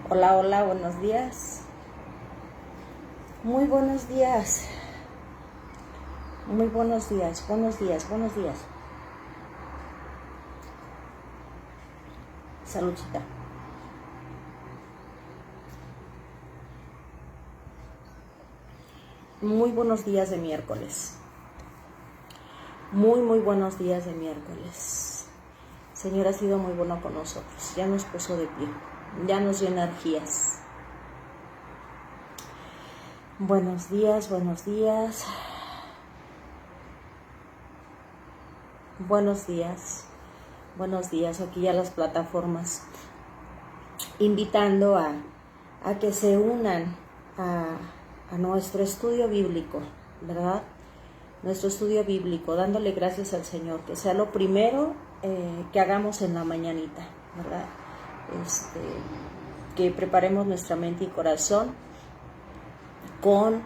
Hola, hola, buenos días. Muy buenos días. Muy buenos días, buenos días, buenos días. Saludcita. Muy buenos días de miércoles. Muy buenos días de miércoles. El Señor ha sido muy bueno con nosotros. Ya nos puso de pie. Ya nos dio energías. Buenos días, buenos días. Buenos días. Buenos días. Aquí ya las plataformas. Invitando a que se unan a nuestro estudio bíblico, ¿verdad? Nuestro estudio bíblico, dándole gracias al Señor, que sea lo primero que hagamos en la mañanita, ¿verdad? Que preparemos nuestra mente y corazón con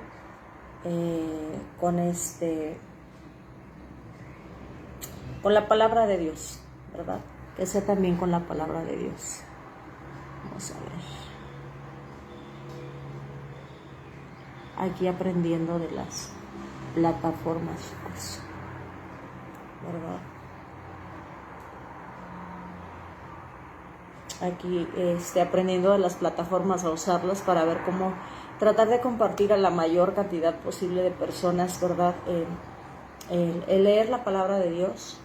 la palabra de Dios, ¿verdad? Que sea también con la palabra de Dios. Vamos a ver. Aquí aprendiendo de las plataformas, pues, ¿verdad? Aquí aprendiendo de las plataformas a usarlas para ver cómo tratar de compartir a la mayor cantidad posible de personas, ¿verdad? El leer la palabra de Dios,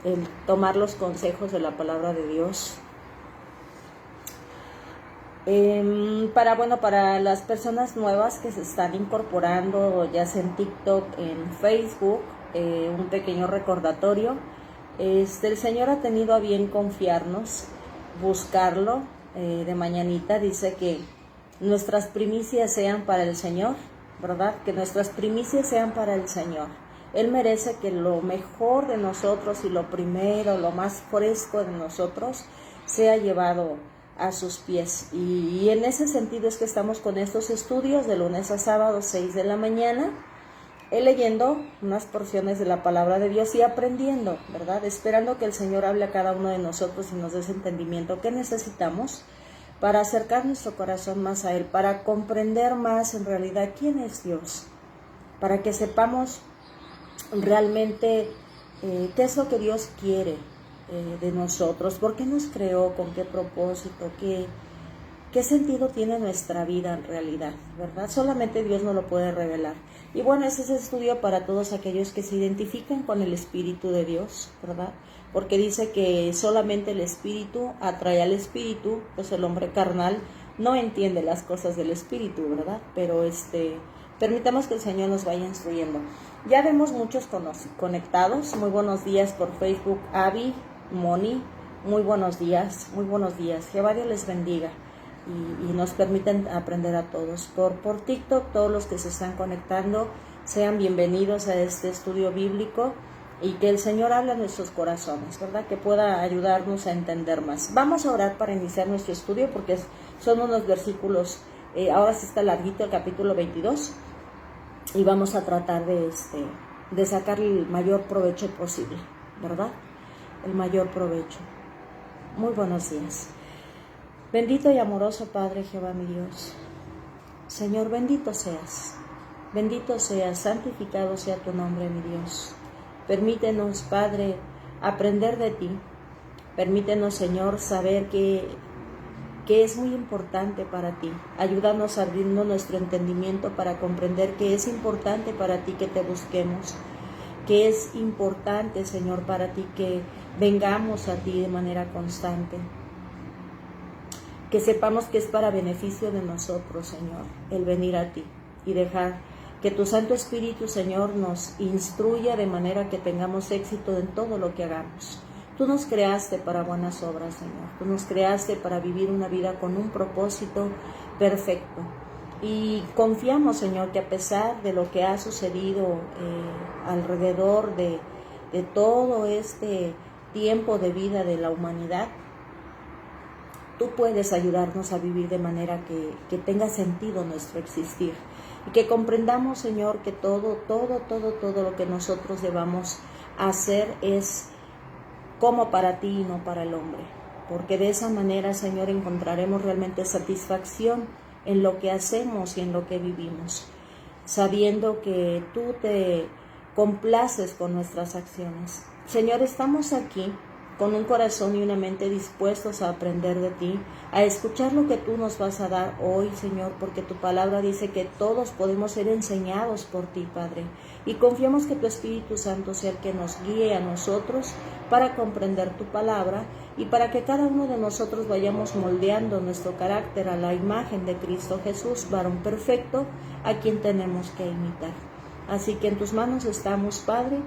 el tomar los consejos de la palabra de Dios. Para las personas nuevas que se están incorporando, ya sea en TikTok, en Facebook, un pequeño recordatorio. El Señor ha tenido a bien confiarnos, buscarlo de mañanita. Dice que nuestras primicias sean para el Señor, ¿verdad? Que nuestras primicias sean para el Señor. Él merece que lo mejor de nosotros y lo primero, lo más fresco de nosotros sea llevado a sus pies. Y en ese sentido es que estamos con estos estudios de lunes a sábado, 6 de la mañana, leyendo unas porciones de la palabra de Dios y aprendiendo, ¿verdad? Esperando que el Señor hable a cada uno de nosotros y nos dé ese entendimiento que necesitamos para acercar nuestro corazón más a Él, para comprender más en realidad quién es Dios, para que sepamos realmente qué es lo que Dios quiere de nosotros, por qué nos creó, con qué propósito, qué sentido tiene nuestra vida en realidad, ¿verdad? Solamente Dios nos lo puede revelar. Y bueno, ese es el estudio para todos aquellos que se identifican con el Espíritu de Dios, ¿verdad? Porque dice que solamente el Espíritu atrae al Espíritu, pues el hombre carnal no entiende las cosas del Espíritu, ¿verdad? Pero permitamos que el Señor nos vaya instruyendo. Ya vemos muchos conectados. Muy buenos días por Facebook, Avi, Moni, muy buenos días, Jehová Dios les bendiga y nos permiten aprender a todos. Por TikTok, todos los que se están conectando, sean bienvenidos a este estudio bíblico y que el Señor hable a nuestros corazones, ¿verdad? Que pueda ayudarnos a entender más. Vamos a orar para iniciar nuestro estudio porque son unos versículos, ahora sí está larguito el capítulo 22 y vamos a tratar de sacar el mayor provecho posible, ¿verdad? El mayor provecho. Muy buenos días. Bendito y amoroso Padre Jehová mi Dios. Señor, bendito seas, santificado sea tu nombre, mi Dios. Permítenos, Padre, aprender de ti. Permítenos, Señor, saber que es muy importante para ti. Ayúdanos abriendo nuestro entendimiento para comprender que es importante para ti que te busquemos, que es importante, Señor, para ti que vengamos a ti de manera constante. Que sepamos que es para beneficio de nosotros, Señor, el venir a ti y dejar que tu Santo Espíritu, Señor, nos instruya de manera que tengamos éxito en todo lo que hagamos. Tú nos creaste para buenas obras, Señor. Tú nos creaste para vivir una vida con un propósito perfecto. Y confiamos, Señor, que a pesar de lo que ha sucedido alrededor de todo este tiempo de vida de la humanidad, tú puedes ayudarnos a vivir de manera que tenga sentido nuestro existir. Y que comprendamos, Señor, que todo lo que nosotros debamos hacer es como para ti y no para el hombre. porque de esa manera, Señor, encontraremos realmente satisfacción en lo que hacemos y en lo que vivimos, sabiendo que tú te complaces con nuestras acciones. Señor, estamos aquí con un corazón y una mente dispuestos a aprender de ti, a escuchar lo que tú nos vas a dar hoy, Señor, porque tu palabra dice que todos podemos ser enseñados por ti, Padre, y confiamos que tu Espíritu Santo sea el que nos guíe a nosotros para comprender tu palabra y para que cada uno de nosotros vayamos moldeando nuestro carácter a la imagen de Cristo Jesús, varón perfecto, a quien tenemos que imitar. Así que en tus manos estamos, Padre,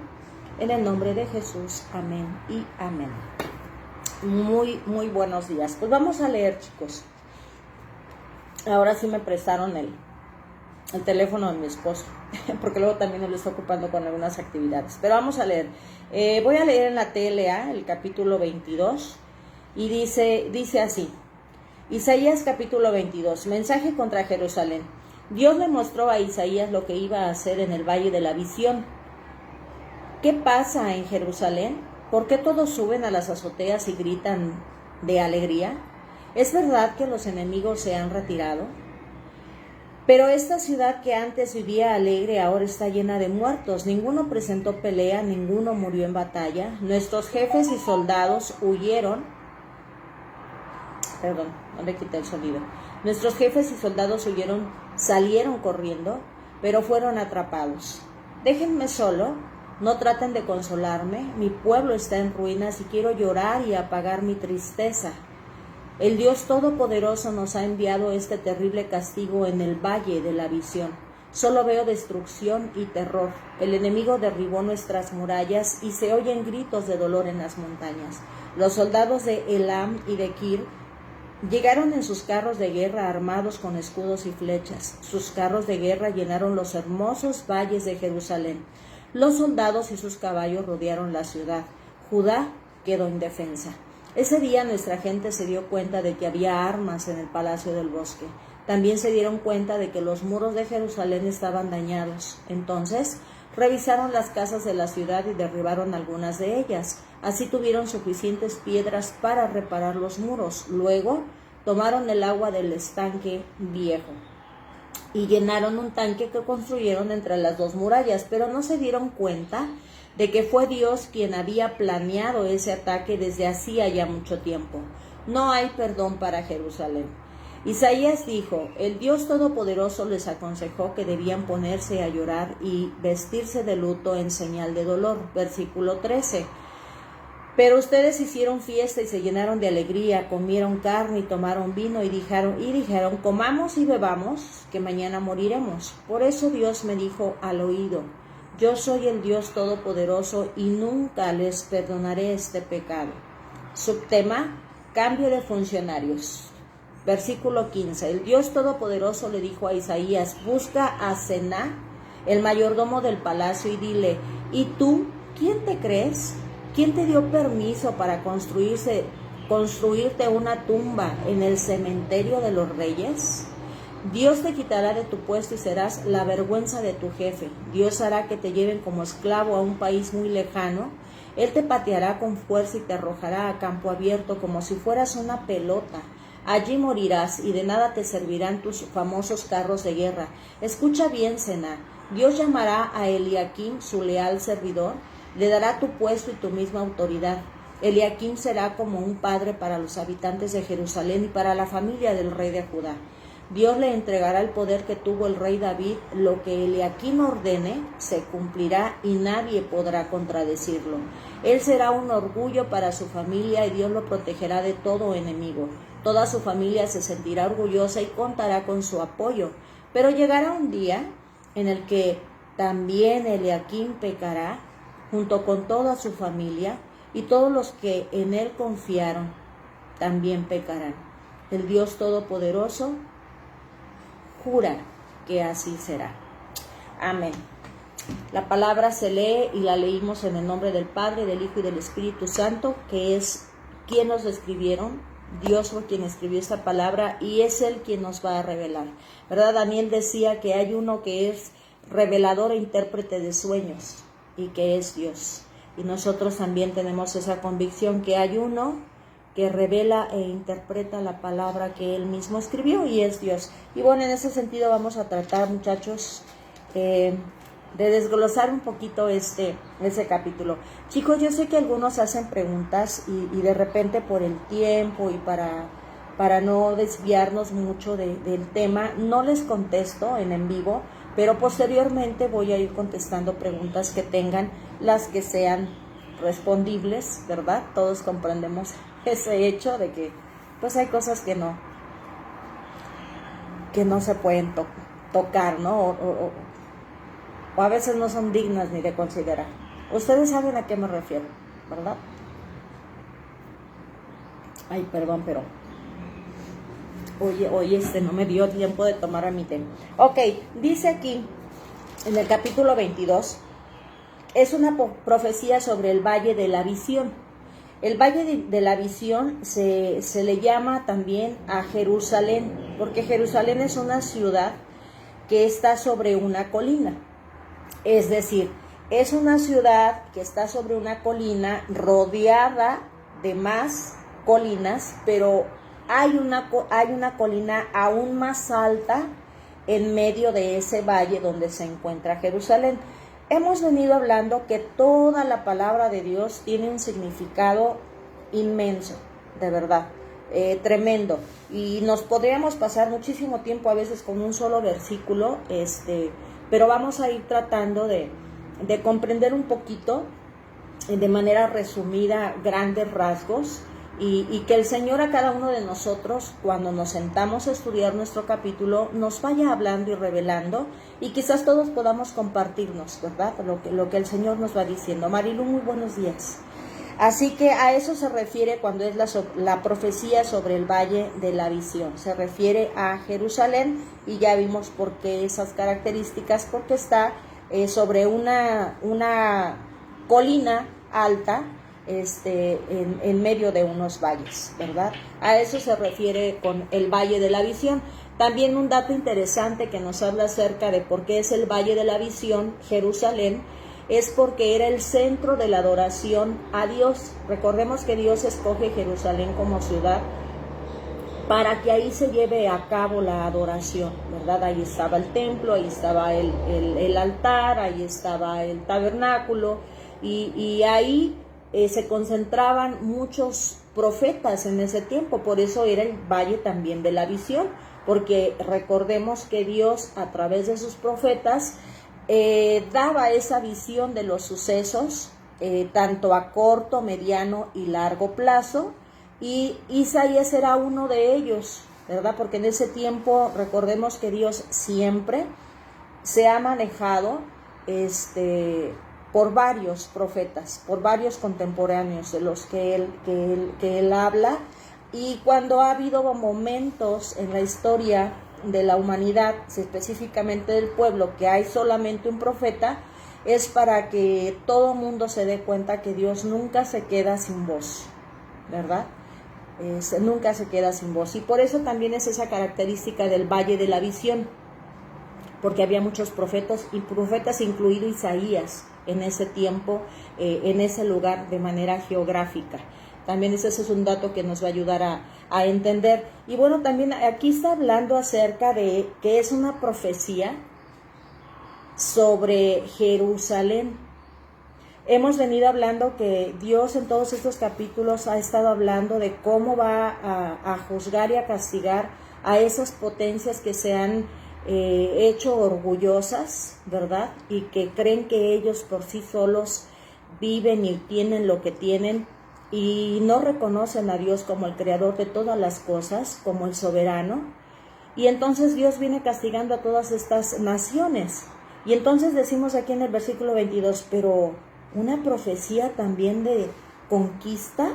en el nombre de Jesús, amén y amén. Muy buenos días. Pues vamos a leer, chicos. Ahora sí me prestaron el teléfono de mi esposo, porque luego también lo está ocupando con algunas actividades. Pero vamos a leer. Voy a leer en la TLA el capítulo 22 y dice así. Isaías capítulo 22, mensaje contra Jerusalén. Dios le mostró a Isaías lo que iba a hacer en el valle de la visión. ¿Qué pasa en Jerusalén? ¿Por qué todos suben a las azoteas y gritan de alegría? ¿Es verdad que los enemigos se han retirado? Pero esta ciudad que antes vivía alegre ahora está llena de muertos. Ninguno presentó pelea, ninguno murió en batalla. Nuestros jefes y soldados huyeron. Perdón, no le quité el sonido. Nuestros jefes y soldados huyeron, salieron corriendo, pero fueron atrapados. Déjenme solo. No traten de consolarme, mi pueblo está en ruinas y quiero llorar y apagar mi tristeza. El Dios Todopoderoso nos ha enviado este terrible castigo en el valle de la visión. Solo veo destrucción y terror. El enemigo derribó nuestras murallas y se oyen gritos de dolor en las montañas. Los soldados de Elam y de Kir llegaron en sus carros de guerra armados con escudos y flechas. Sus carros de guerra llenaron los hermosos valles de Jerusalén. Los soldados y sus caballos rodearon la ciudad. Judá quedó indefensa. Ese día nuestra gente se dio cuenta de que había armas en el palacio del bosque. También se dieron cuenta de que los muros de Jerusalén estaban dañados. Entonces revisaron las casas de la ciudad y derribaron algunas de ellas. Así tuvieron suficientes piedras para reparar los muros. Luego tomaron el agua del estanque viejo y llenaron un tanque que construyeron entre las dos murallas, pero no se dieron cuenta de que fue Dios quien había planeado ese ataque desde hacía ya mucho tiempo. No hay perdón para Jerusalén. Isaías dijo, el Dios Todopoderoso les aconsejó que debían ponerse a llorar y vestirse de luto en señal de dolor. Versículo 13. Pero ustedes hicieron fiesta y se llenaron de alegría, comieron carne y tomaron vino y dijeron, comamos y bebamos, que mañana moriremos. Por eso Dios me dijo al oído, yo soy el Dios Todopoderoso y nunca les perdonaré este pecado. Subtema, cambio de funcionarios. Versículo 15, el Dios Todopoderoso le dijo a Isaías, busca a Sená, el mayordomo del palacio, y dile, ¿y tú quién te crees? ¿Quién te dio permiso para construirte una tumba en el cementerio de los reyes? Dios te quitará de tu puesto y serás la vergüenza de tu jefe. Dios hará que te lleven como esclavo a un país muy lejano. Él te pateará con fuerza y te arrojará a campo abierto como si fueras una pelota. Allí morirás y de nada te servirán tus famosos carros de guerra. Escucha bien, Sená. Dios llamará a Eliaquim, su leal servidor, le dará tu puesto y tu misma autoridad. Eliaquim será como un padre para los habitantes de Jerusalén y para la familia del rey de Judá. Dios le entregará el poder que tuvo el rey David. Lo que Eliaquim ordene se cumplirá y nadie podrá contradecirlo. Él será un orgullo para su familia y Dios lo protegerá de todo enemigo. Toda su familia se sentirá orgullosa y contará con su apoyo. Pero llegará un día en el que también Eliaquim pecará junto con toda su familia, y todos los que en él confiaron también pecarán. El Dios Todopoderoso jura que así será. Amén. La palabra se lee y la leímos en el nombre del Padre, del Hijo y del Espíritu Santo, que es quien nos escribieron. Dios fue quien escribió esta palabra y es Él quien nos va a revelar. ¿Verdad? Daniel decía que hay uno que es revelador e intérprete de sueños, y que es Dios. Y nosotros también tenemos esa convicción que hay uno que revela e interpreta la palabra que Él mismo escribió, y es Dios. Y bueno, en ese sentido vamos a tratar, muchachos, de desglosar un poquito ese capítulo. Chicos, yo sé que algunos hacen preguntas y de repente por el tiempo y para no desviarnos mucho del tema, no les contesto en vivo, pero posteriormente voy a ir contestando preguntas que tengan, las que sean respondibles, ¿verdad? Todos comprendemos ese hecho de que pues hay cosas que no se pueden tocar, ¿no? O a veces no son dignas ni de considerar. Ustedes saben a qué me refiero, ¿verdad? Ay, perdón, pero hoy no me dio tiempo de tomar a mi té. Ok, dice aquí en el capítulo 22, es una profecía sobre el Valle de la Visión. El Valle de la Visión se le llama también a Jerusalén, porque Jerusalén es una ciudad que está sobre una colina. Es decir, es una ciudad que está sobre una colina rodeada de más colinas, pero hay una colina aún más alta en medio de ese valle donde se encuentra Jerusalén. Hemos venido hablando que toda la palabra de Dios tiene un significado inmenso, de verdad, tremendo. Y nos podríamos pasar muchísimo tiempo a veces con un solo versículo, pero vamos a ir tratando de comprender un poquito, de manera resumida, grandes rasgos, y que el Señor a cada uno de nosotros, cuando nos sentamos a estudiar nuestro capítulo, nos vaya hablando y revelando, y quizás todos podamos compartirnos, ¿verdad?, lo que el Señor nos va diciendo. Marilu, muy buenos días. Así que a eso se refiere cuando es la profecía sobre el Valle de la Visión. Se refiere a Jerusalén, y ya vimos por qué esas características, porque está sobre una colina alta, en medio de unos valles, ¿verdad? A eso se refiere con el Valle de la Visión. También un dato interesante que nos habla acerca de por qué es el Valle de la Visión, Jerusalén, es porque era el centro de la adoración a Dios. Recordemos que Dios escoge Jerusalén como ciudad para que ahí se lleve a cabo la adoración, ¿verdad? Ahí estaba el templo, ahí estaba el altar, ahí estaba el tabernáculo, y ahí se concentraban muchos profetas en ese tiempo. Por eso era el Valle también de la Visión, porque recordemos que Dios a través de sus profetas daba esa visión de los sucesos, tanto a corto, mediano y largo plazo, y Isaías era uno de ellos, ¿verdad? Porque en ese tiempo recordemos que Dios siempre se ha manejado por varios profetas, por varios contemporáneos de los que él habla. Y cuando ha habido momentos en la historia de la humanidad, específicamente del pueblo, que hay solamente un profeta, es para que todo mundo se dé cuenta que Dios nunca se queda sin voz, ¿verdad? Nunca se queda sin voz. Y por eso también es esa característica del Valle de la Visión, porque había muchos profetas, incluido Isaías, en ese tiempo, en ese lugar, de manera geográfica. También ese es un dato que nos va a ayudar a entender. Y bueno, también aquí está hablando acerca de que es una profecía sobre Jerusalén. Hemos venido hablando que Dios en todos estos capítulos ha estado hablando de cómo va a juzgar y a castigar a esas potencias que se han hecho orgullosas, ¿verdad? Y que creen que ellos por sí solos viven y tienen lo que tienen, y no reconocen a Dios como el creador de todas las cosas, como el soberano. Y entonces Dios viene castigando a todas estas naciones. Y entonces decimos aquí en el versículo 22, pero una profecía también de conquista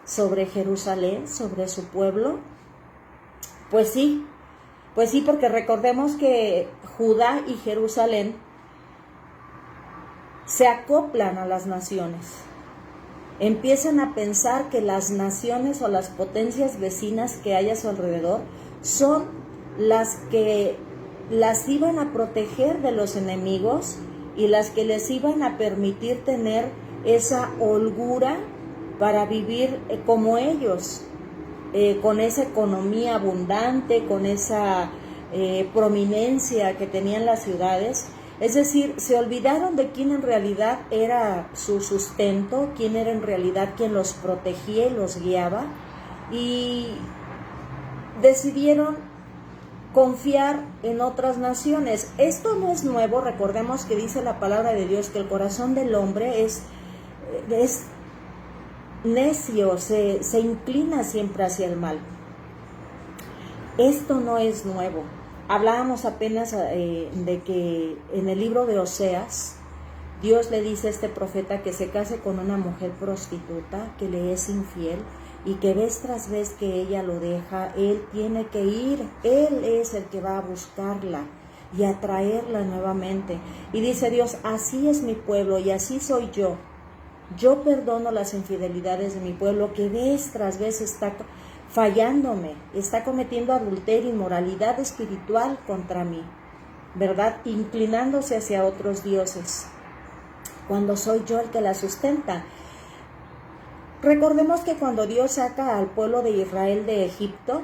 sobre Jerusalén, sobre su pueblo. Pues sí, porque recordemos que Judá y Jerusalén se acoplan a las naciones. Empiezan a pensar que las naciones o las potencias vecinas que hay a su alrededor son las que las iban a proteger de los enemigos y las que les iban a permitir tener esa holgura para vivir como ellos. con esa economía abundante, con esa prominencia que tenían las ciudades. Es decir, se olvidaron de quién en realidad era su sustento, quién era en realidad quien los protegía y los guiaba, y decidieron confiar en otras naciones. Esto no es nuevo, recordemos que dice la palabra de Dios que el corazón del hombre es necio, se inclina siempre hacia el mal. Esto no es nuevo. Hablábamos apenas de que en el libro de Oseas, Dios le dice a este profeta que se case con una mujer prostituta, que le es infiel, y que vez tras vez que ella lo deja, él tiene que ir, él es el que va a buscarla y a traerla nuevamente. Y dice Dios, así es mi pueblo y así soy yo. Yo perdono las infidelidades de mi pueblo que vez tras vez está fallándome, está cometiendo adulterio, inmoralidad espiritual contra mí, ¿verdad? Inclinándose hacia otros dioses, cuando soy yo el que la sustenta. Recordemos que cuando Dios saca al pueblo de Israel de Egipto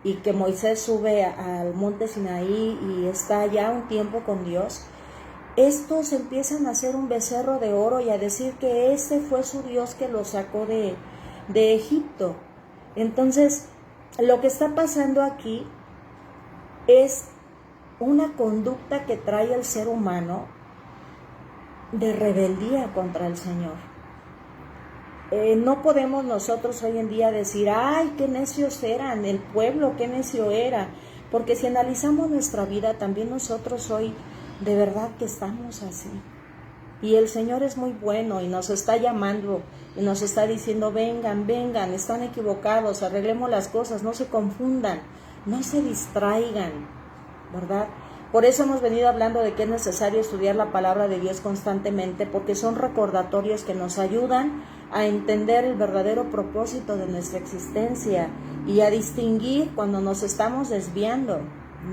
y que Moisés sube al monte Sinaí y está ya un tiempo con Dios, estos empiezan a hacer un becerro de oro y a decir que ese fue su Dios que los sacó de Egipto. Entonces, lo que está pasando aquí es una conducta que trae el ser humano de rebeldía contra el Señor. No podemos nosotros hoy en día decir, ay, qué necios eran, el pueblo, qué necio era, porque si analizamos nuestra vida, también nosotros hoy de verdad que estamos así. Y el Señor es muy bueno y nos está llamando y nos está diciendo, vengan, vengan, están equivocados, arreglemos las cosas, no se confundan, no se distraigan, ¿verdad? Por eso hemos venido hablando de que es necesario estudiar la palabra de Dios constantemente, porque son recordatorios que nos ayudan a entender el verdadero propósito de nuestra existencia y a distinguir cuando nos estamos desviando,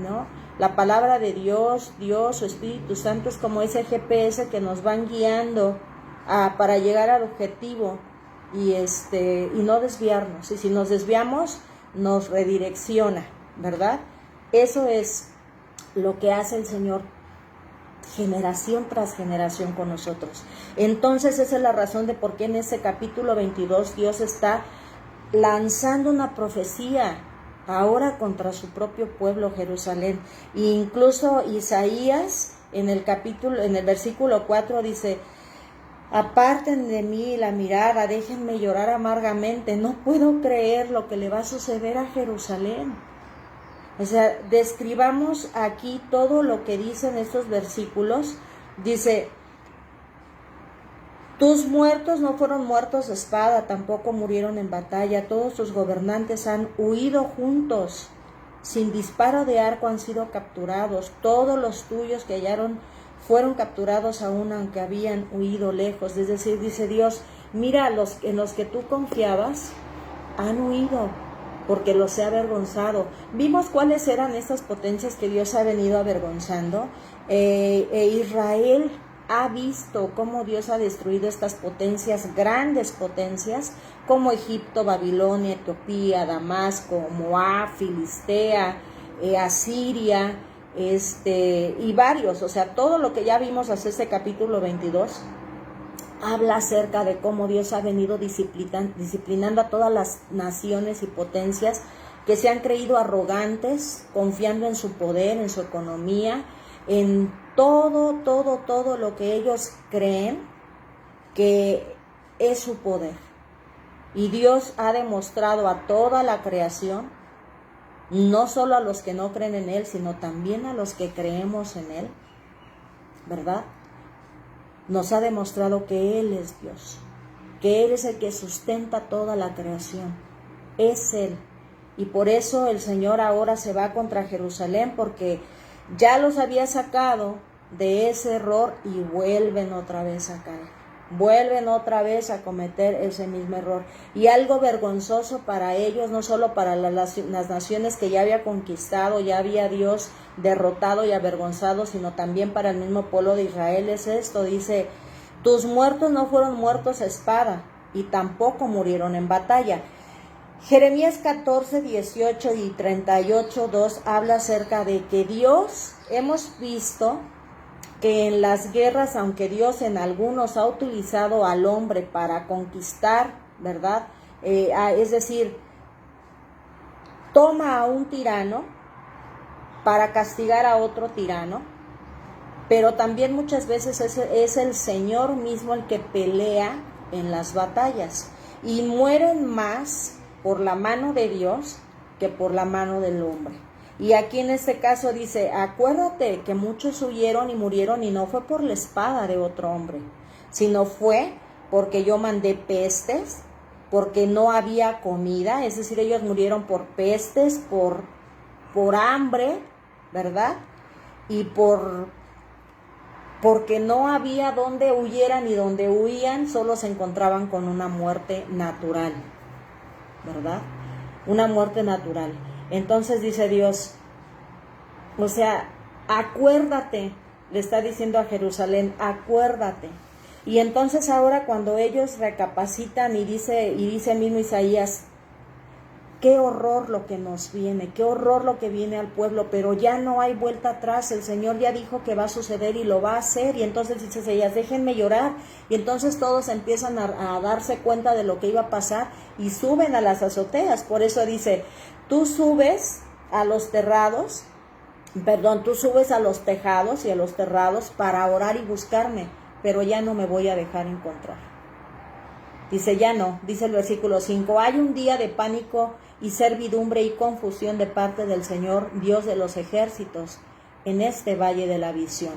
¿no? La palabra de Dios, Dios, su Espíritu Santo es como ese GPS que nos van guiando para llegar al objetivo y no desviarnos. Y si nos desviamos, nos redirecciona, ¿verdad? Eso es lo que hace el Señor generación tras generación con nosotros. Entonces esa es la razón de por qué en ese capítulo 22 Dios está lanzando una profecía ahora contra su propio pueblo Jerusalén. E incluso Isaías en el versículo 4 dice, aparten de mí la mirada, déjenme llorar amargamente, no puedo creer lo que le va a suceder a Jerusalén. O sea, describamos aquí todo lo que dicen estos versículos. Dice, tus muertos no fueron muertos de espada, tampoco murieron en batalla. Todos tus gobernantes han huido juntos. Sin disparo de arco han sido capturados. Todos los tuyos que hallaron fueron capturados aún aunque habían huido lejos. Es decir, dice Dios, mira, en los que tú confiabas han huido, porque los he avergonzado. Vimos cuáles eran estas potencias que Dios ha venido avergonzando. Israel ha visto cómo Dios ha destruido estas potencias, grandes potencias, como Egipto, Babilonia, Etiopía, Damasco, Moab, Filistea, Asiria, y varios. O sea, todo lo que ya vimos hasta este capítulo 22 habla acerca de cómo Dios ha venido disciplinando a todas las naciones y potencias que se han creído arrogantes, confiando en su poder, en su economía, en todo lo que ellos creen que es su poder. Y Dios ha demostrado a toda la creación, no solo a los que no creen en Él, sino también a los que creemos en Él, ¿verdad? Nos ha demostrado que Él es Dios, que Él es el que sustenta toda la creación, es Él. Y por eso el Señor ahora se va contra Jerusalén, porque ya los había sacado de ese error y vuelven otra vez a caer, vuelven otra vez a cometer ese mismo error. Y algo vergonzoso para ellos, no solo para las naciones que ya había conquistado, ya había Dios derrotado y avergonzado, sino también para el mismo pueblo de Israel es esto. Dice, tus muertos no fueron muertos a espada y tampoco murieron en batalla. Jeremías 14, 18 y 38, 2 habla acerca de que Dios, hemos visto que en las guerras, aunque Dios en algunos ha utilizado al hombre para conquistar, ¿verdad? Es decir, toma a un tirano para castigar a otro tirano, pero también muchas veces es el Señor mismo el que pelea en las batallas, y mueren más por la mano de Dios que por la mano del hombre. Y aquí en este caso dice, acuérdate que muchos huyeron y murieron, y no fue por la espada de otro hombre, sino fue porque yo mandé pestes, porque no había comida, es decir, ellos murieron por pestes, por hambre, ¿verdad? Y porque no había donde huyeran, y donde huían solo se encontraban con una muerte natural, ¿verdad? Una muerte natural. Entonces dice Dios, o sea, acuérdate, le está diciendo a Jerusalén, acuérdate. Y entonces ahora cuando ellos recapacitan y dice mismo Isaías, qué horror lo que nos viene, qué horror lo que viene al pueblo, pero ya no hay vuelta atrás, el Señor ya dijo que va a suceder y lo va a hacer. Y entonces dice Isaías, déjenme llorar. Y entonces todos empiezan a darse cuenta de lo que iba a pasar y suben a las azoteas. Por eso dice, tú subes a los tejados y a los terrados para orar y buscarme, pero ya no me voy a dejar encontrar. Dice, ya no, dice el versículo 5, hay un día de pánico y servidumbre y confusión de parte del Señor, Dios de los ejércitos, en este valle de la visión.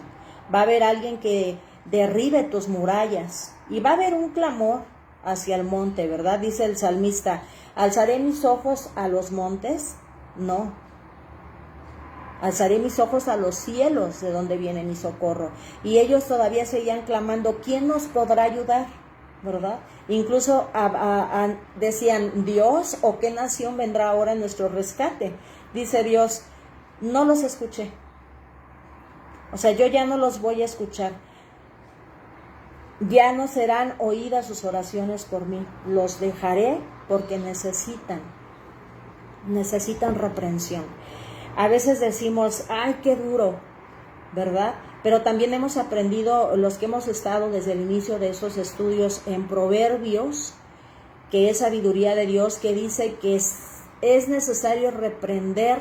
Va a haber alguien que derribe tus murallas, y va a haber un clamor hacia el monte, ¿verdad? Dice el salmista, ¿alzaré mis ojos a los montes? No. Alzaré mis ojos a los cielos, de donde viene mi socorro. Y ellos todavía seguían clamando, ¿quién nos podrá ayudar? ¿Verdad? Incluso decían, ¿Dios o qué nación vendrá ahora en nuestro rescate? Dice Dios, no los escuché. O sea, yo ya no los voy a escuchar. Ya no serán oídas sus oraciones por mí. Los dejaré porque necesitan reprensión. A veces decimos, ay, qué duro, ¿verdad? Pero también hemos aprendido, los que hemos estado desde el inicio de esos estudios en Proverbios, que es sabiduría de Dios, que dice que es necesario reprender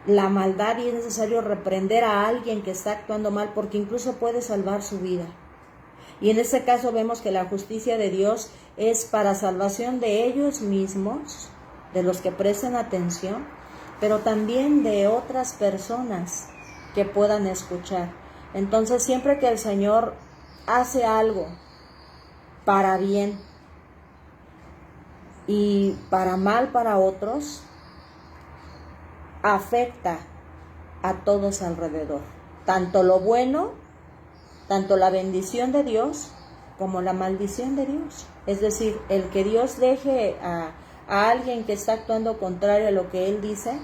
la maldad, y es necesario reprender a alguien que está actuando mal, porque incluso puede salvar su vida. Y en este caso vemos que la justicia de Dios es para salvación de ellos mismos, de los que presten atención, pero también de otras personas que puedan escuchar. Entonces, siempre que el Señor hace algo para bien y para mal para otros, afecta a todos alrededor. Tanto lo bueno, tanto la bendición de Dios, como la maldición de Dios. Es decir, el que Dios deje a alguien que está actuando contrario a lo que Él dice,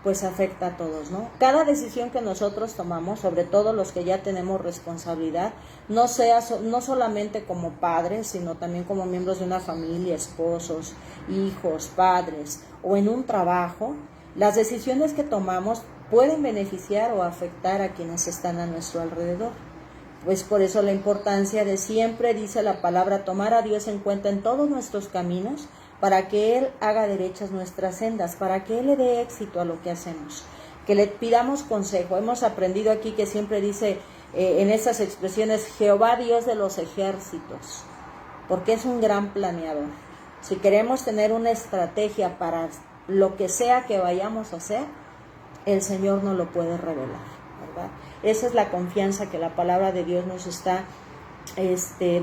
pues afecta a todos, ¿no? Cada decisión que nosotros tomamos, sobre todo los que ya tenemos responsabilidad, no solamente como padres, sino también como miembros de una familia, esposos, hijos, padres, o en un trabajo, las decisiones que tomamos pueden beneficiar o afectar a quienes están a nuestro alrededor. Pues por eso la importancia de siempre, dice la palabra, tomar a Dios en cuenta en todos nuestros caminos, para que Él haga derechas nuestras sendas, para que Él le dé éxito a lo que hacemos, que le pidamos consejo. Hemos aprendido aquí que siempre dice en estas expresiones, Jehová Dios de los ejércitos, porque es un gran planeador. Si queremos tener una estrategia para lo que sea que vayamos a hacer, el Señor nos lo puede revelar, ¿verdad? Esa es la confianza que la palabra de Dios nos está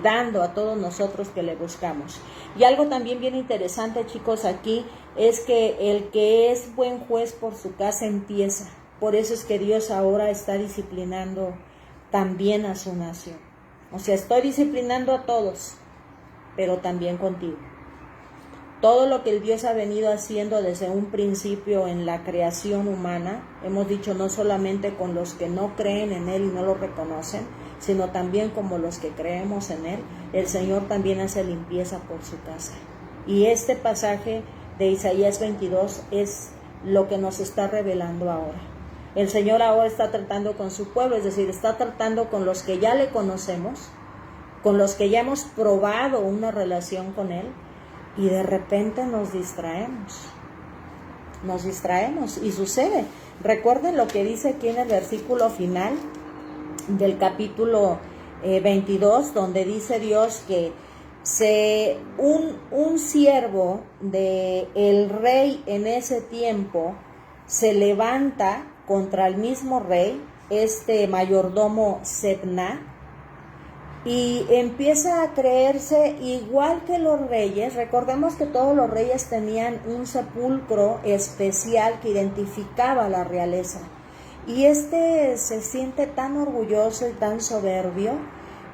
dando a todos nosotros que le buscamos. Y algo también bien interesante, chicos, aquí es que el que es buen juez por su casa empieza. Por eso es que Dios ahora está disciplinando también a su nación. O sea, estoy disciplinando a todos, pero también contigo. Todo lo que el Dios ha venido haciendo desde un principio en la creación humana, hemos dicho, no solamente con los que no creen en Él y no lo reconocen, sino también como los que creemos en Él, el Señor también hace limpieza por su casa. Y este pasaje de Isaías 22 es lo que nos está revelando ahora. El Señor ahora está tratando con su pueblo, es decir, está tratando con los que ya le conocemos, con los que ya hemos probado una relación con Él, y de repente nos distraemos y sucede. Recuerden lo que dice aquí en el versículo final del capítulo 22, donde dice Dios que un siervo del rey en ese tiempo se levanta contra el mismo rey, este mayordomo Sebna, y empieza a creerse igual que los reyes. Recordemos que todos los reyes tenían un sepulcro especial que identificaba a la realeza. Y este se siente tan orgulloso y tan soberbio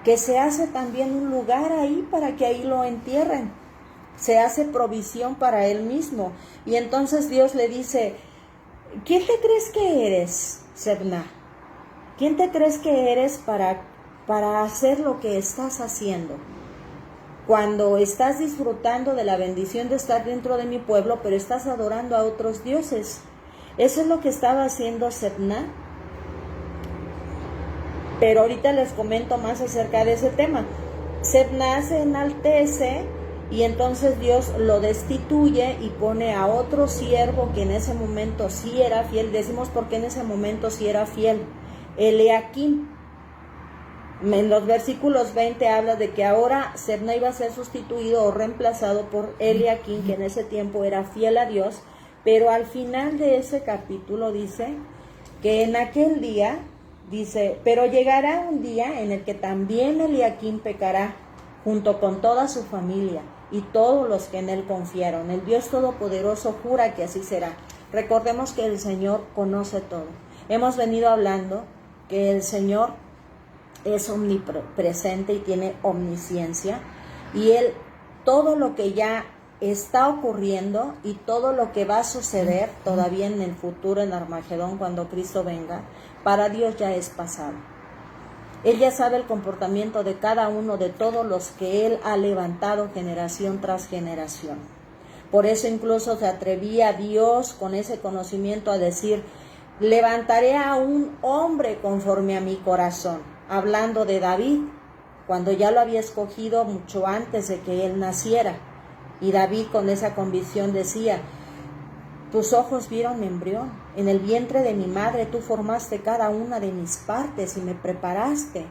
que se hace también un lugar ahí para que ahí lo entierren. Se hace provisión para él mismo. Y entonces Dios le dice: ¿quién te crees que eres, Sebna? ¿Quién te crees que eres para hacer lo que estás haciendo? Cuando estás disfrutando de la bendición de estar dentro de mi pueblo, pero estás adorando a otros dioses. Eso es lo que estaba haciendo Sebna. Pero ahorita les comento más acerca de ese tema. Sebna se enaltece y entonces Dios lo destituye y pone a otro siervo que en ese momento sí era fiel. Decimos porque en ese momento sí era fiel. Eliaquim. En los versículos 20 habla de que ahora Sebna iba a ser sustituido o reemplazado por Eliaquim, que en ese tiempo era fiel a Dios, pero al final de ese capítulo dice que en aquel día, dice, pero llegará un día en el que también Eliaquim pecará, junto con toda su familia y todos los que en él confiaron. El Dios Todopoderoso jura que así será. Recordemos que el Señor conoce todo. Hemos venido hablando que el Señor es omnipresente y tiene omnisciencia, y Él, todo lo que ya está ocurriendo y todo lo que va a suceder todavía en el futuro, en Armagedón, cuando Cristo venga, para Dios ya es pasado. Él ya sabe el comportamiento de cada uno de todos los que Él ha levantado generación tras generación. Por eso incluso se atrevía Dios con ese conocimiento a decir: levantaré a un hombre conforme a mi corazón. Hablando de David, cuando ya lo había escogido mucho antes de que él naciera. Y David con esa convicción decía: tus ojos vieron mi embrión, en el vientre de mi madre tú formaste cada una de mis partes y me preparaste.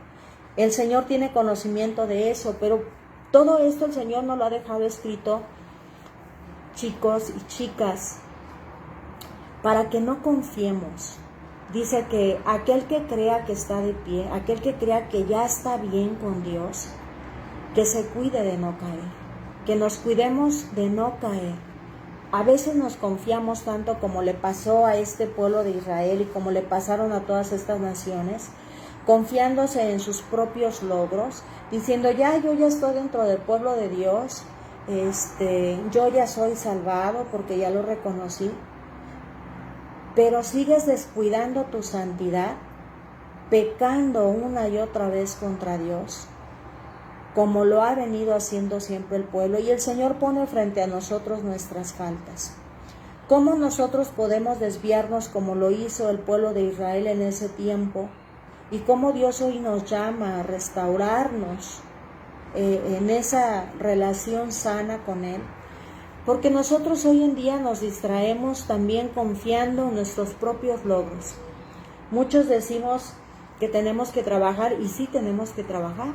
El Señor tiene conocimiento de eso, pero todo esto el Señor nos lo ha dejado escrito, chicos y chicas, para que no confiemos. Dice que aquel que crea que está de pie, aquel que crea que ya está bien con Dios, que se cuide de no caer, que nos cuidemos de no caer. A veces nos confiamos tanto como le pasó a este pueblo de Israel y como le pasaron a todas estas naciones, confiándose en sus propios logros, diciendo: yo ya estoy dentro del pueblo de Dios, yo ya soy salvado porque ya lo reconocí. Pero sigues descuidando tu santidad, pecando una y otra vez contra Dios, como lo ha venido haciendo siempre el pueblo. Y el Señor pone frente a nosotros nuestras faltas. ¿Cómo nosotros podemos desviarnos como lo hizo el pueblo de Israel en ese tiempo? Y cómo Dios hoy nos llama a restaurarnos en esa relación sana con Él. Porque nosotros hoy en día nos distraemos también confiando en nuestros propios logros. Muchos decimos que tenemos que trabajar, y sí tenemos que trabajar.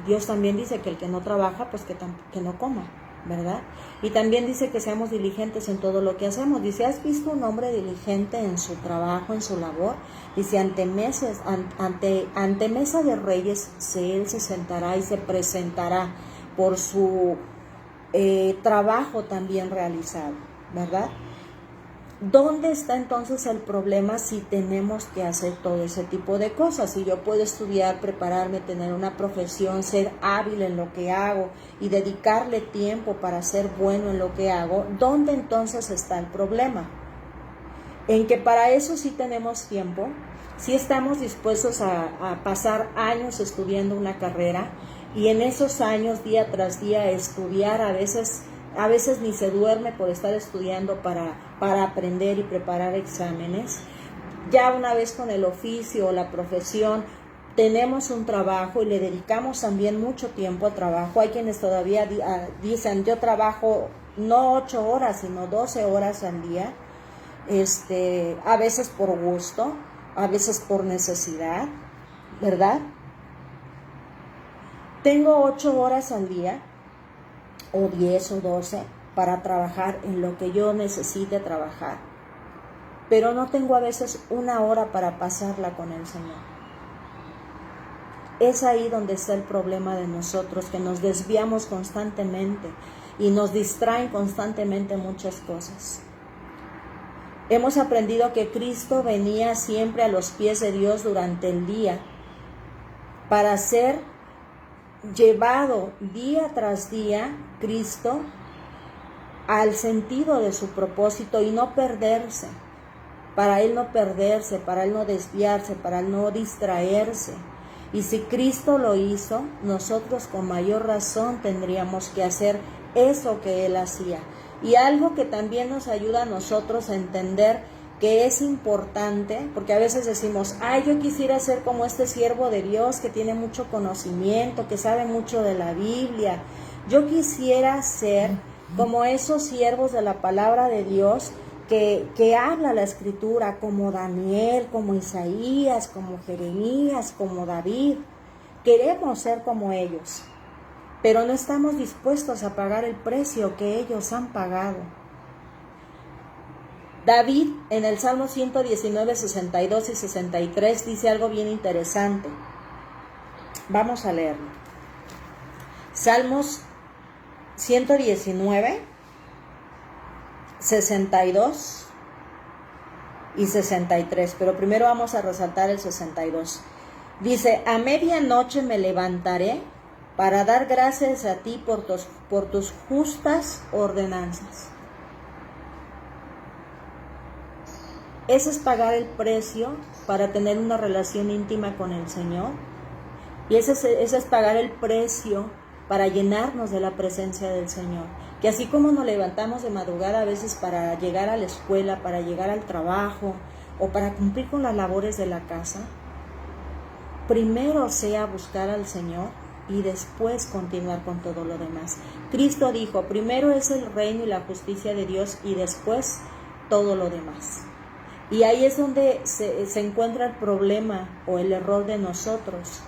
Dios también dice que el que no trabaja, pues que no coma, ¿verdad? Y también dice que seamos diligentes en todo lo que hacemos. Dice: ¿has visto un hombre diligente en su trabajo, en su labor? Dice: ante mesa de reyes él se sentará y se presentará por su trabajo también realizado, ¿verdad? ¿Dónde está entonces el problema si tenemos que hacer todo ese tipo de cosas? Si yo puedo estudiar, prepararme, tener una profesión, ser hábil en lo que hago y dedicarle tiempo para ser bueno en lo que hago, ¿dónde entonces está el problema? En que para eso sí tenemos tiempo, sí estamos dispuestos a pasar años estudiando una carrera, y en esos años, día tras día, estudiar a veces a veces ni se duerme por estar estudiando para aprender y preparar exámenes. Ya una vez con el oficio o la profesión, tenemos un trabajo y le dedicamos también mucho tiempo al trabajo. Hay quienes todavía dicen, yo trabajo no 8 horas, sino 12 horas al día, a veces por gusto, a veces por necesidad, ¿verdad? Tengo 8 horas al día, o 10 o 12, para trabajar en lo que yo necesite trabajar, pero no tengo a veces 1 hora para pasarla con el Señor. Es ahí donde está el problema de nosotros, que nos desviamos constantemente y nos distraen constantemente muchas cosas. Hemos aprendido que Cristo venía siempre a los pies de Dios durante el día para ser llevado día tras día, Cristo, al sentido de su propósito y no perderse, para Él no perderse, para Él no desviarse, para Él no distraerse. Y si Cristo lo hizo, nosotros con mayor razón tendríamos que hacer eso que Él hacía. Y algo que también nos ayuda a nosotros a entender que es importante, porque a veces decimos, ay, yo quisiera ser como este siervo de Dios que tiene mucho conocimiento, que sabe mucho de la Biblia. Yo quisiera ser como esos siervos de la palabra de Dios que habla la Escritura, como Daniel, como Isaías, como Jeremías, como David. Queremos ser como ellos, pero no estamos dispuestos a pagar el precio que ellos han pagado. David en el Salmo 119, 62 y 63 dice algo bien interesante. Vamos a leerlo. Salmos 119, 62 y 63, pero primero vamos a resaltar el 62. Dice, a medianoche me levantaré para dar gracias a ti por tus justas ordenanzas. Ese es pagar el precio para tener una relación íntima con el Señor. Y ese es pagar el precio para llenarnos de la presencia del Señor. Que así como nos levantamos de madrugada a veces para llegar a la escuela, para llegar al trabajo o para cumplir con las labores de la casa, primero sea buscar al Señor y después continuar con todo lo demás. Cristo dijo, primero es el reino y la justicia de Dios y después todo lo demás. Y ahí es donde se encuentra el problema o el error de nosotros,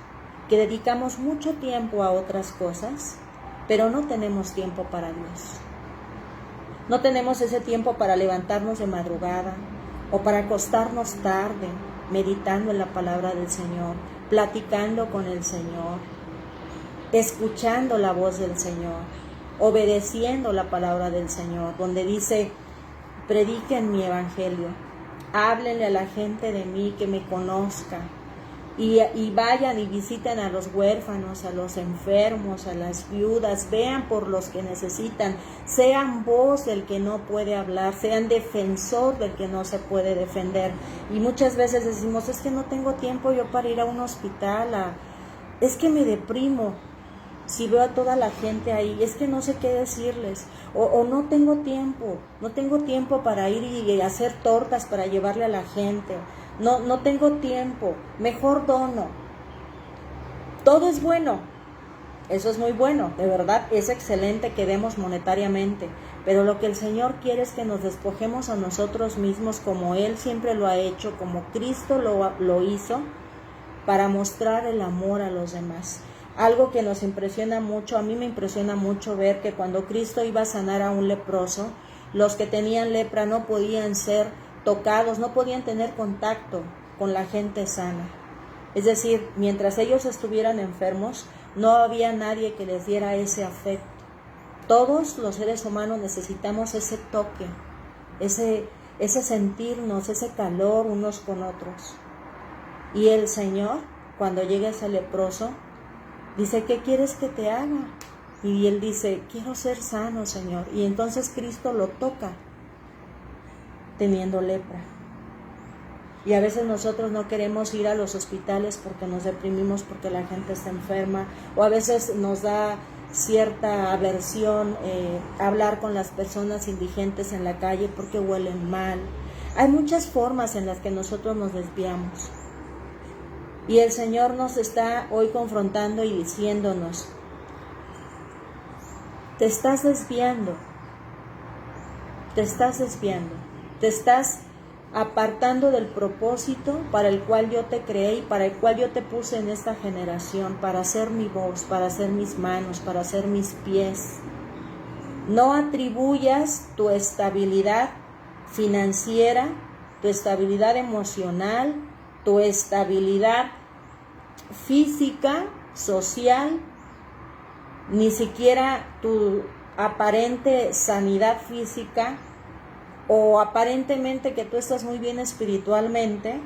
que dedicamos mucho tiempo a otras cosas, pero no tenemos tiempo para Dios. No tenemos ese tiempo para levantarnos de madrugada o para acostarnos tarde, meditando en la palabra del Señor, platicando con el Señor, escuchando la voz del Señor, obedeciendo la palabra del Señor, donde dice, prediquen mi evangelio, háblenle a la gente de mí, que me conozca, y vayan y visiten a los huérfanos, a los enfermos, a las viudas, vean por los que necesitan, sean voz del que no puede hablar, sean defensor del que no se puede defender. Y muchas veces decimos, es que no tengo tiempo yo para ir a un hospital, es que me deprimo si veo a toda la gente ahí, es que no sé qué decirles, o no tengo tiempo para ir y hacer tortas para llevarle a la gente, no tengo tiempo, mejor dono. Todo es bueno, eso es muy bueno, de verdad es excelente que demos monetariamente, pero lo que el Señor quiere es que nos despojemos a nosotros mismos como Él siempre lo ha hecho, como Cristo lo hizo, para mostrar el amor a los demás. Algo que nos impresiona mucho, a mí me impresiona mucho ver que cuando Cristo iba a sanar a un leproso, los que tenían lepra no podían ser tocados, no podían tener contacto con la gente sana. Es decir, mientras ellos estuvieran enfermos, no había nadie que les diera ese afecto. Todos los seres humanos necesitamos ese toque, ese sentirnos, ese calor unos con otros. Y el Señor, cuando llega ese leproso, dice, ¿qué quieres que te haga? Y él dice, quiero ser sano, Señor. Y entonces Cristo lo toca teniendo lepra. Y a veces nosotros no queremos ir a los hospitales porque nos deprimimos, porque la gente está enferma. O a veces nos da cierta aversión hablar con las personas indigentes en la calle porque huelen mal. Hay muchas formas en las que nosotros nos desviamos. Y el Señor nos está hoy confrontando y diciéndonos, te estás desviando, te estás apartando del propósito para el cual yo te creé y para el cual yo te puse en esta generación, para ser mi voz, para ser mis manos, para ser mis pies. No atribuyas tu estabilidad financiera, tu estabilidad emocional, tu estabilidad física, social, ni siquiera tu aparente sanidad física o aparentemente que tú estás muy bien espiritualmente,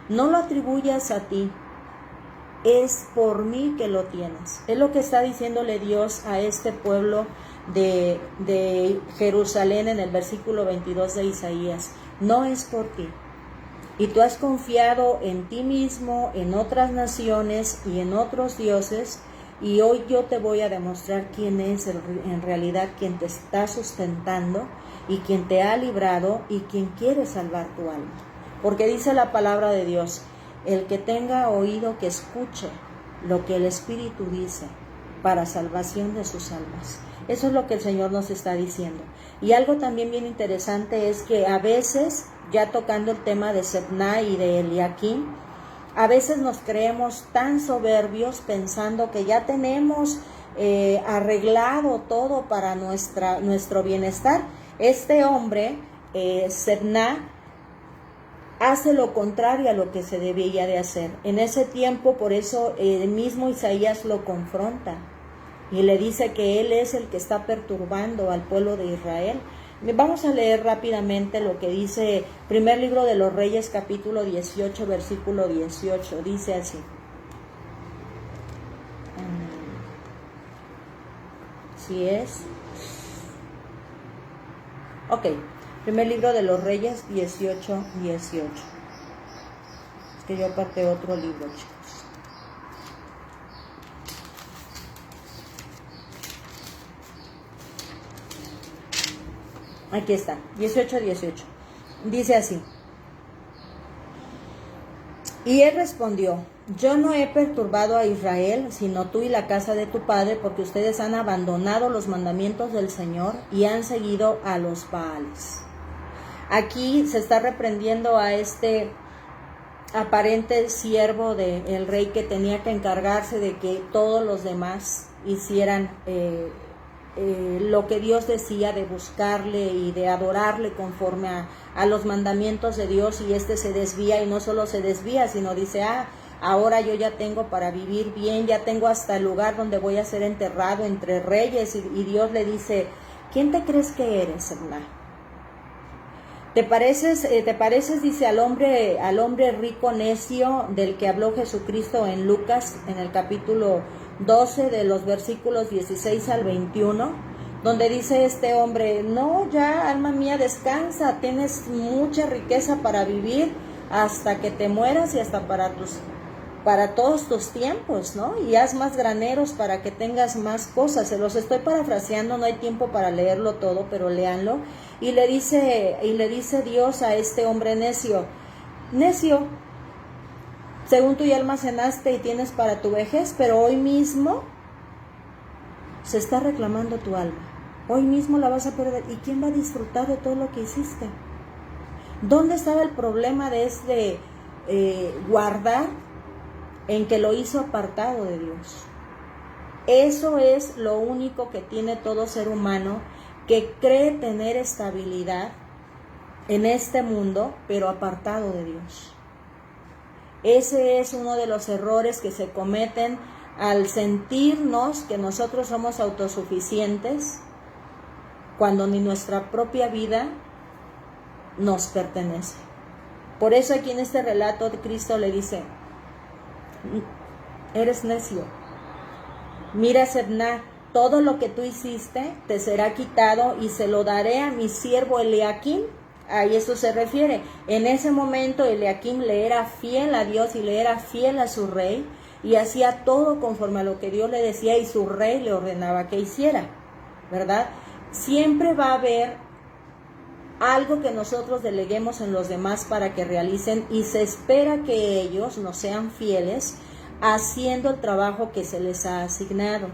no lo atribuyas a ti, es por mí que lo tienes. Es lo que está diciéndole Dios a este pueblo de Jerusalén en el versículo 22 de Isaías. No es por ti. Y tú has confiado en ti mismo, en otras naciones y en otros dioses, y hoy yo te voy a demostrar quién es en realidad quien te está sustentando y quien te ha librado y quien quiere salvar tu alma. Porque dice la palabra de Dios, el que tenga oído que escuche lo que el Espíritu dice para salvación de sus almas. Eso es lo que el Señor nos está diciendo. Y algo también bien interesante es que a veces, ya tocando el tema de Sebna y de Eliakim, a veces nos creemos tan soberbios pensando que ya tenemos arreglado todo para nuestro bienestar. Este hombre, Sebna, hace lo contrario a lo que se debía de hacer. En ese tiempo, por eso el mismo Isaías lo confronta y le dice que él es el que está perturbando al pueblo de Israel. Vamos a leer rápidamente lo que dice primer libro de los Reyes, capítulo 18, versículo 18. Dice así. ¿Sí es? Ok. Primer libro de los Reyes, 18, 18. Es que yo aparté otro libro, chicos. Aquí está, 18, 18. Dice así. Y él respondió, yo no he perturbado a Israel, sino tú y la casa de tu padre, porque ustedes han abandonado los mandamientos del Señor y han seguido a los Baales. Aquí se está reprendiendo a este aparente siervo del rey que tenía que encargarse de que todos los demás hicieran lo que Dios decía, de buscarle y de adorarle conforme a los mandamientos de Dios, y este se desvía, y no solo se desvía, sino dice, ahora yo ya tengo para vivir bien, ya tengo hasta el lugar donde voy a ser enterrado entre reyes, y Dios le dice, ¿quién te crees que eres, Sebna? ¿Te pareces, dice, al hombre rico necio del que habló Jesucristo en Lucas, en el capítulo 12 de los versículos 16 al 21, donde dice este hombre, no, ya, alma mía, descansa, tienes mucha riqueza para vivir hasta que te mueras y hasta para todos tus tiempos, ¿no? Y haz más graneros para que tengas más cosas. Se los estoy parafraseando, no hay tiempo para leerlo todo, pero léanlo. Y le dice Dios a este hombre necio, según tú ya almacenaste y tienes para tu vejez, pero hoy mismo se está reclamando tu alma. Hoy mismo la vas a perder. ¿Y quién va a disfrutar de todo lo que hiciste? ¿Dónde estaba el problema de guardar? En que lo hizo apartado de Dios. Eso es lo único que tiene todo ser humano que cree tener estabilidad en este mundo, pero apartado de Dios. Ese es uno de los errores que se cometen al sentirnos que nosotros somos autosuficientes, cuando ni nuestra propia vida nos pertenece. Por eso aquí en este relato Cristo le dice, eres necio. Mira, Sebna, todo lo que tú hiciste te será quitado y se lo daré a mi siervo Eliakim. A eso se refiere. En ese momento Eliakim le era fiel a Dios y le era fiel a su rey. y hacía todo conforme a lo que Dios le decía y su rey le ordenaba que hiciera, ¿verdad? Siempre va a haber algo que nosotros deleguemos en los demás para que realicen y se espera que ellos nos sean fieles haciendo el trabajo que se les ha asignado.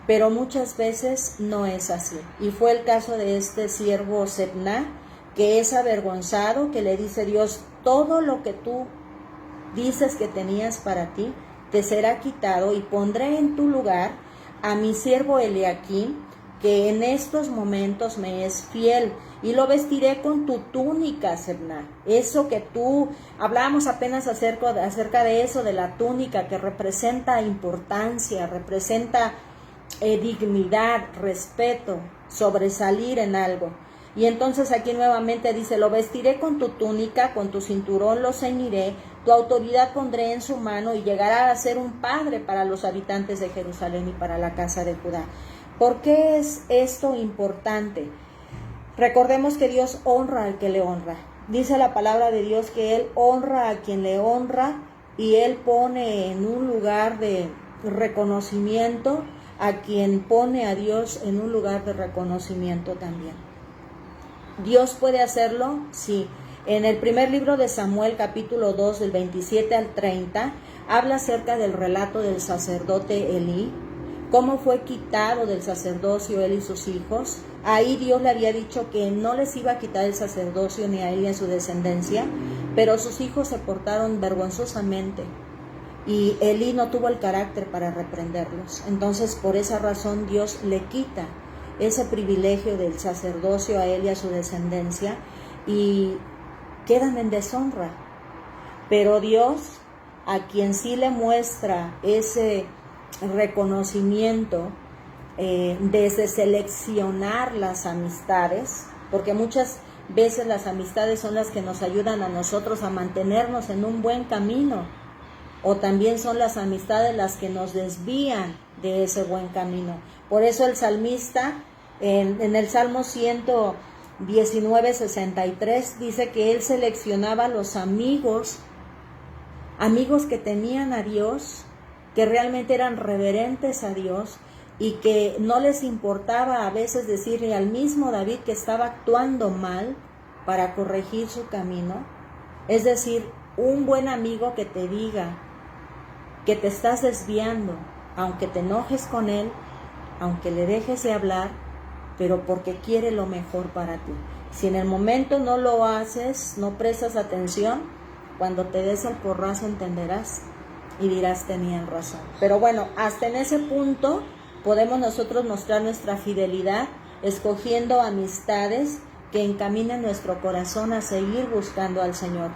Pero muchas veces no es así. Y fue el caso de este siervo Sebna, que es avergonzado, que le dice Dios, todo lo que tú dices que tenías para ti, te será quitado y pondré en tu lugar a mi siervo Eliaquim, que en estos momentos me es fiel, y lo vestiré con tu túnica, Sebna. Eso que tú, hablábamos apenas acerca de eso, de la túnica, que representa importancia, representa dignidad, respeto, sobresalir en algo. Y entonces aquí nuevamente dice, lo vestiré con tu túnica, con tu cinturón lo ceñiré, tu autoridad pondré en su mano y llegará a ser un padre para los habitantes de Jerusalén y para la casa de Judá. ¿Por qué es esto importante? Recordemos que Dios honra al que le honra. Dice la palabra de Dios que Él honra a quien le honra y Él pone en un lugar de reconocimiento a quien pone a Dios en un lugar de reconocimiento también. ¿Dios puede hacerlo? Sí. En el primer libro de Samuel, capítulo 2, del 27 al 30, habla acerca del relato del sacerdote Elí, cómo fue quitado del sacerdocio él y sus hijos. Ahí Dios le había dicho que no les iba a quitar el sacerdocio ni a él ni a su descendencia, pero sus hijos se portaron vergonzosamente y Elí no tuvo el carácter para reprenderlos. Entonces, por esa razón, Dios le quita ese privilegio del sacerdocio a él y a su descendencia y quedan en deshonra. Pero Dios, a quien sí le muestra ese reconocimiento desde seleccionar las amistades, porque muchas veces las amistades son las que nos ayudan a nosotros a mantenernos en un buen camino, o también son las amistades las que nos desvían de ese buen camino. Por eso el salmista en el Salmo 119:63 dice que él seleccionaba los amigos que tenían a Dios, que realmente eran reverentes a Dios y que no les importaba a veces decirle al mismo David que estaba actuando mal para corregir su camino. Es decir, un buen amigo que te diga que te estás desviando, aunque te enojes con él, aunque le dejes de hablar, pero porque quiere lo mejor para ti. Si en el momento no lo haces, no prestas atención, cuando te des el porrazo entenderás y dirás tenían razón. Pero bueno, hasta en ese punto podemos nosotros mostrar nuestra fidelidad escogiendo amistades que encaminen nuestro corazón a seguir buscando al Señor.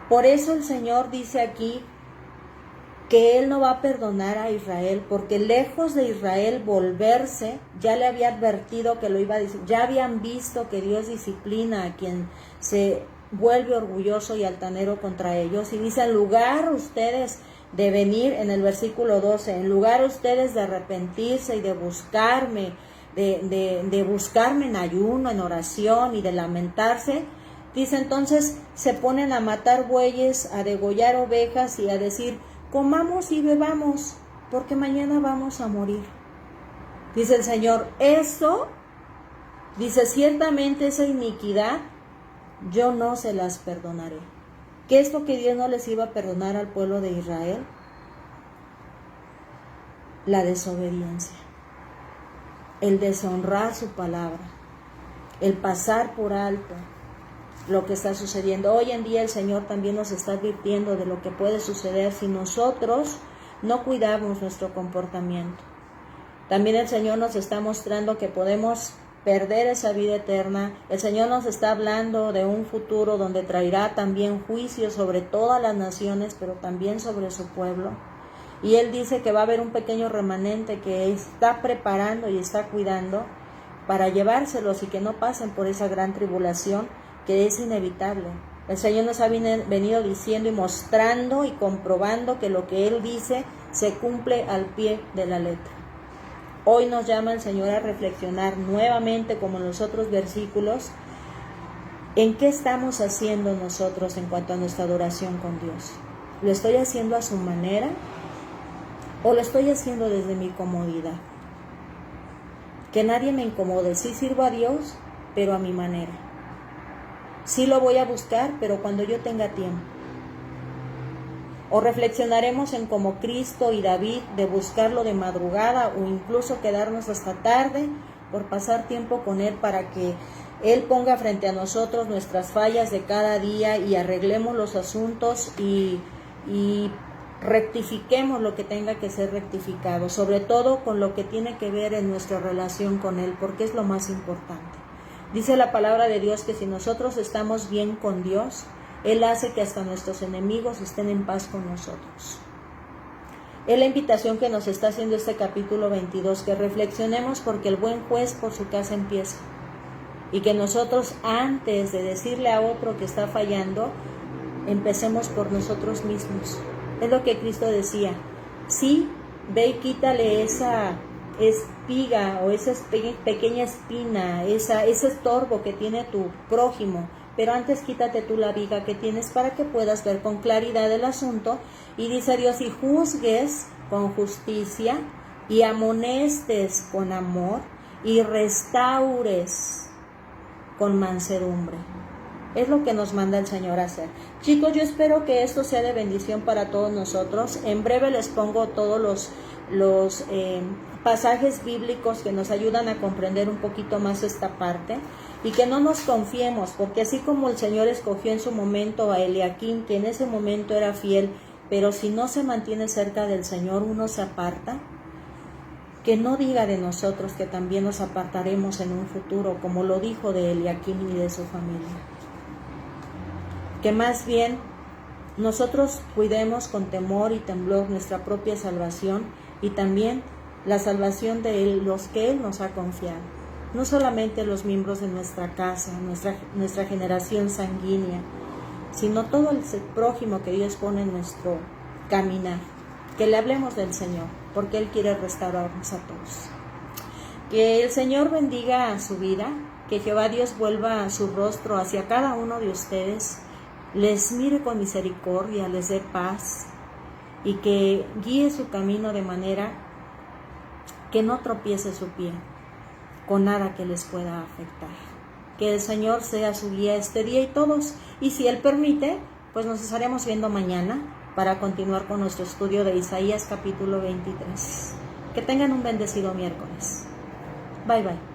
Por eso el Señor dice aquí que Él no va a perdonar a Israel, porque lejos de Israel volverse, ya le había advertido que lo iba a decir, ya habían visto que Dios disciplina a quien se vuelve orgulloso y altanero contra ellos, y dice, en lugar ustedes de venir, en el versículo 12, en lugar ustedes de arrepentirse y de buscarme, de buscarme en ayuno, en oración y de lamentarse, dice, entonces se ponen a matar bueyes, a degollar ovejas y a decir, comamos y bebamos, porque mañana vamos a morir. Dice el Señor, eso, dice, ciertamente esa iniquidad, yo no se las perdonaré. ¿Qué es lo que Dios no les iba a perdonar al pueblo de Israel? La desobediencia, el deshonrar su palabra, el pasar por alto lo que está sucediendo. Hoy en día el Señor también nos está advirtiendo de lo que puede suceder si nosotros no cuidamos nuestro comportamiento. También el Señor nos está mostrando que podemos perder esa vida eterna. El Señor nos está hablando de un futuro donde traerá también juicio sobre todas las naciones, pero también sobre su pueblo. Y Él dice que va a haber un pequeño remanente que está preparando y está cuidando para llevárselos y que no pasen por esa gran tribulación que es inevitable. El Señor nos ha venido diciendo y mostrando y comprobando que lo que Él dice se cumple al pie de la letra. Hoy nos llama el Señor a reflexionar nuevamente, como en los otros versículos, en qué estamos haciendo nosotros en cuanto a nuestra adoración con Dios. ¿Lo estoy haciendo a su manera o lo estoy haciendo desde mi comodidad? Que nadie me incomode. Sí sirvo a Dios, pero a mi manera. Sí lo voy a buscar, pero cuando yo tenga tiempo. O reflexionaremos en como Cristo y David, de buscarlo de madrugada o incluso quedarnos hasta tarde por pasar tiempo con Él para que Él ponga frente a nosotros nuestras fallas de cada día y arreglemos los asuntos y rectifiquemos lo que tenga que ser rectificado, sobre todo con lo que tiene que ver en nuestra relación con Él, porque es lo más importante. Dice la palabra de Dios que si nosotros estamos bien con Dios, Él hace que hasta nuestros enemigos estén en paz con nosotros. Es la invitación que nos está haciendo este capítulo 22, que reflexionemos porque el buen juez por su casa empieza. Y que nosotros, antes de decirle a otro que está fallando, empecemos por nosotros mismos. Es lo que Cristo decía. Sí, ve y quítale esa espiga o esa pequeña espina, ese estorbo que tiene tu prójimo, pero antes quítate tú la viga que tienes para que puedas ver con claridad el asunto. Y dice Dios, y juzgues con justicia, y amonestes con amor, y restaures con mansedumbre. Es lo que nos manda el Señor a hacer. Chicos, yo espero que esto sea de bendición para todos nosotros. En breve les pongo todos los pasajes bíblicos que nos ayudan a comprender un poquito más esta parte. Y que no nos confiemos, porque así como el Señor escogió en su momento a Eliaquim, que en ese momento era fiel, pero si no se mantiene cerca del Señor, uno se aparta, que no diga de nosotros que también nos apartaremos en un futuro, como lo dijo de Eliaquim y de su familia. Que más bien nosotros cuidemos con temor y temblor nuestra propia salvación y también la salvación de los que Él nos ha confiado. No solamente los miembros de nuestra casa, nuestra generación sanguínea, sino todo el prójimo que Dios pone en nuestro caminar. Que le hablemos del Señor, porque Él quiere restaurarnos a todos. Que el Señor bendiga su vida, que Jehová Dios vuelva su rostro hacia cada uno de ustedes, les mire con misericordia, les dé paz y que guíe su camino de manera que no tropiece su pie con nada que les pueda afectar. Que el Señor sea su guía este día y todos, y si Él permite, pues nos estaremos viendo mañana para continuar con nuestro estudio de Isaías capítulo 23. Que tengan un bendecido miércoles. Bye bye.